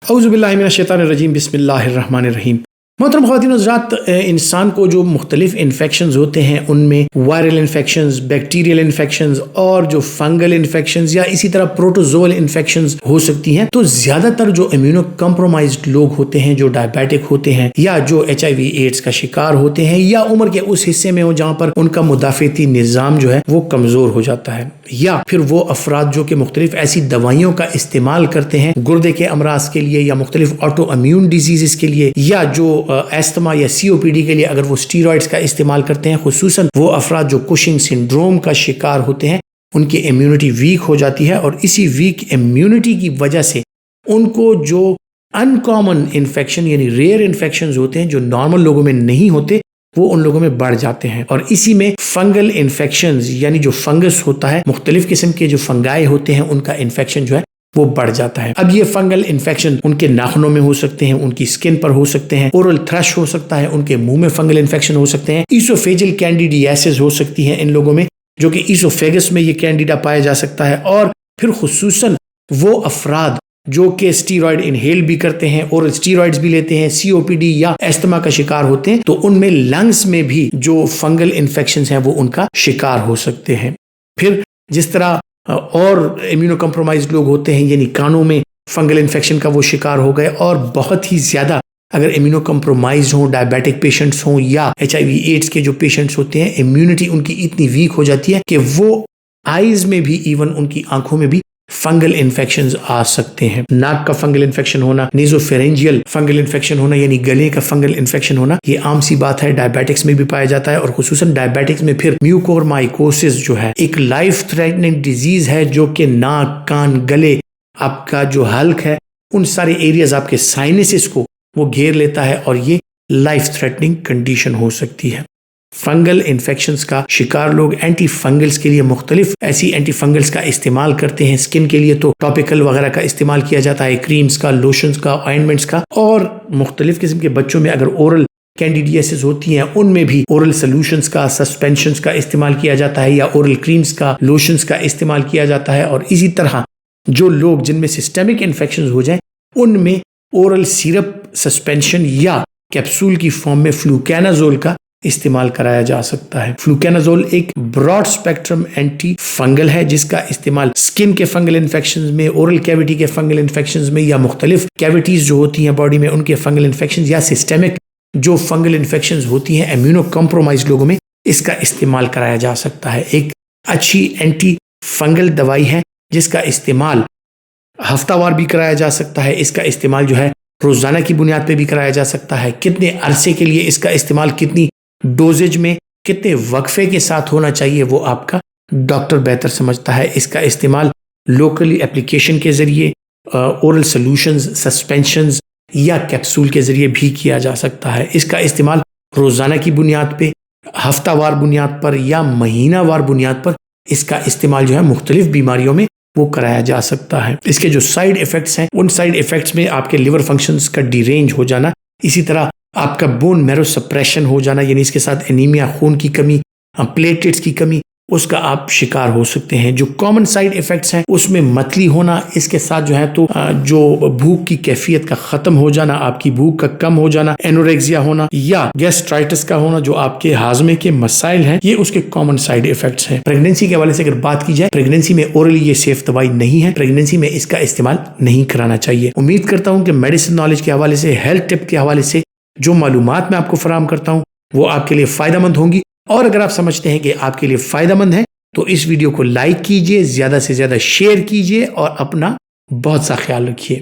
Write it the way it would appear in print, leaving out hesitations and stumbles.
औज़ुबिल्लाहि मिनश्शैतानिर्रजीम बिस्मिल्लाहिर्रहमानिर्रहीम। मोहतरम ख़वातीन हज़रात, इंसान को जो मुख्तलिफ इन्फेक्शंस होते हैं उनमें वायरल इन्फेक्शंस, बैक्टीरियल इन्फेक्शंस और जो फंगल इन्फेक्शंस या इसी तरह प्रोटोजोअल इन्फेक्शंस हो सकती हैं। तो ज़्यादातर जो इम्यूनो कम्प्रोमाइज्ड लोग होते हैं, जो डायबिटिक होते हैं या जो HIV एड्स का शिकार होते हैं या उम्र के उस हिस्से में हो जहाँ पर उनका मुदाफ़ती निज़ाम जो है वो कमज़ोर हो जाता है, या फिर वो अफराद जो कि मुख्तलिफ ऐसी दवाइयों का इस्तेमाल करते हैं गुर्दे के अमराज के लिए या मुख्तलिफ ऑटो इम्यून डिजीज़ के लिए, या जो एस्थमा या COPD के लिए अगर वो स्टीरॉइड्स का इस्तेमाल करते हैं, खुसूसन वो अफराद जो कुशिंग सिंड्रोम का शिकार होते हैं, उनकी इम्यूनिटी वीक हो जाती है और इसी वीक इम्यूनिटी की वजह से उनको जो अनकॉमन इन्फेक्शन यानी रेयर इन्फेक्शंस होते हैं जो नॉर्मल लोगों में नहीं होते, वो उन लोगों में बढ़ जाते हैं। और इसी में फंगल इन्फेक्शंस यानी जो फंगस होता है, मुख्तलिफ किस्म के जो फंगाई होते हैं, उनका इन्फेक्शन जो है वो बढ़ जाता है। अब ये फंगल इन्फेक्शन उनके नाखूनों में हो सकते हैं, उनकी स्किन पर हो सकते हैं, ओरल थ्रश हो सकता है, उनके मुंह में फंगल इन्फेक्शन हो सकते हैं, ईसोफेजियल कैंडिडियासिस हो सकती है इन लोगों में, जो कि ईसोफेगस में ये कैंडिडा पाया जा सकता है। और फिर खुसूसन वो अफराद जो कि स्टीरॉयड इनहेल भी करते हैं, ओरल स्टीरॉयड्स भी लेते हैं, COPD या एस्थमा का शिकार होते हैं, तो उनमें लंग्स में भी जो फंगल इन्फेक्शंस हैं वो उनका शिकार हो सकते हैं। फिर जिस तरह और इम्यूनो कम्प्रोमाइज्ड लोग होते हैं, यानी कानों में फंगल इन्फेक्शन का वो शिकार हो गए, और बहुत ही ज़्यादा अगर इम्यूनो कम्प्रोमाइज हों, डायबिटिक पेशेंट्स हों या HIV एड्स के जो पेशेंट्स होते हैं, इम्यूनिटी उनकी इतनी वीक हो जाती है कि वो आइज़ में भी, इवन उनकी आंखों में भी फंगल इन्फेक्शंस आ सकते हैं। नाक का फंगल इन्फेक्शन होना, नेज़ोफेरेंजियल फंगल इन्फेक्शन होना यानी गले का फंगल इन्फेक्शन होना, ये आम सी बात है, डायबिटिक्स में भी पाया जाता है। और खुसूसन डायबिटिक्स में फिर म्यूकोरमाइकोसिस जो है एक लाइफ थ्रेटनिंग डिजीज है, जो कि नाक, कान, गले, आपका जो हल्क है, उन सारे एरियाज आपके साइनसिस को वो घेर लेता है और ये लाइफ थ्रेटनिंग कंडीशन हो सकती है। फंगल इन्फेक्शंस का शिकार लोग एंटी फंगल्स के लिए मुख्तलिफ ऐसी एंटी फंगल्स का इस्तेमाल करते हैं। स्किन के लिए तो टॉपिकल वगैरह का इस्तेमाल किया जाता है, क्रीम्स का, लोशंस का, ऑइंटमेंट्स का, और मुख्तलिफ किस्म के बच्चों में अगर ओरल कैंडिडियासिस होती हैं उनमें भी ओरल सोल्यूशंस का, सस्पेंशंस का इस्तेमाल किया जाता है या ओरल क्रीम्स का, लोशंस का इस्तेमाल किया जाता है। और इसी तरह जो लोग जिनमें सिस्टेमिक इन्फेक्शन हो जाए उनमें ओरल सिरप, सस्पेंशन या कैप्सूल की फॉर्म में फ्लूकेनाजोल का इस्तेमाल कराया जा सकता है। फ्लूकेनाजोल एक ब्रॉड स्पेक्ट्रम एंटी फंगल है जिसका इस्तेमाल स्किन के फंगल इन्फेक्शंस में, ओरल कैविटी के फंगल इन्फेक्शंस में, या मुख्तलिफ कैविटीज जो होती हैं बॉडी में उनके फंगल इन्फेक्शंस, या सिस्टेमिक जो फंगल इन्फेक्शंस होती हैं इम्यूनो कम्प्रोमाइज लोगों में, इसका इस्तेमाल कराया जा सकता है। एक अच्छी एंटी फंगल दवाई है जिसका इस्तेमाल हफ्तावार भी कराया जा सकता है। इसका इस्तेमाल जो है रोजाना की बुनियाद पे भी कराया जा सकता है। कितने अरसे के लिए इसका इस्तेमाल, कितनी डोजेज में, कितने वक्फे के साथ होना चाहिए, वो आपका डॉक्टर बेहतर समझता है। इसका इस्तेमाल लोकली एप्लीकेशन के जरिए, ओरल सॉल्यूशंस, सस्पेंशंस या कैप्सूल के जरिए भी किया जा सकता है। इसका इस्तेमाल रोजाना की बुनियाद पे, हफ्तावार बुनियाद पर या महीनावार बुनियाद पर इसका इस्तेमाल जो है मुख्तलिफ बीमारियों में वो कराया जा सकता है। इसके जो साइड इफेक्ट्स हैं, उन साइड इफेक्ट्स में आपके लिवर फंक्शंस का डिरेंज हो जाना, इसी तरह आपका बोन मैरो सप्रेशन हो जाना, यानी इसके साथ एनीमिया, खून की कमी, प्लेटलेट्स की कमी, उसका आप शिकार हो सकते हैं। जो कॉमन साइड इफेक्ट्स हैं उसमें मतली होना, इसके साथ जो है तो जो भूख की कैफियत का खत्म हो जाना, आपकी भूख का कम हो जाना, एनोरेक्सिया होना या गैस्ट्राइटिस का होना, जो आपके हाजमे के मसाइल हैं, ये उसके कॉमन साइड इफेक्ट्स हैं। प्रेगनेंसी के हवाले से अगर बात की जाए, प्रेगनेंसी में ओरली ये सेफ दवाई नहीं है, प्रेगनेंसी में इसका इस्तेमाल नहीं कराना चाहिए। उम्मीद करता हूँ कि मेडिसिन नॉलेज के हवाले से, हेल्थ टिप के हवाले से जो मालूमात मैं आपको फराहम करता हूँ वो आपके लिए फ़ायदेमंद होंगी। और अगर आप समझते हैं कि आपके लिए फ़ायदेमंद है तो इस वीडियो को लाइक कीजिए, ज़्यादा से ज़्यादा शेयर कीजिए और अपना बहुत सा ख्याल रखिए।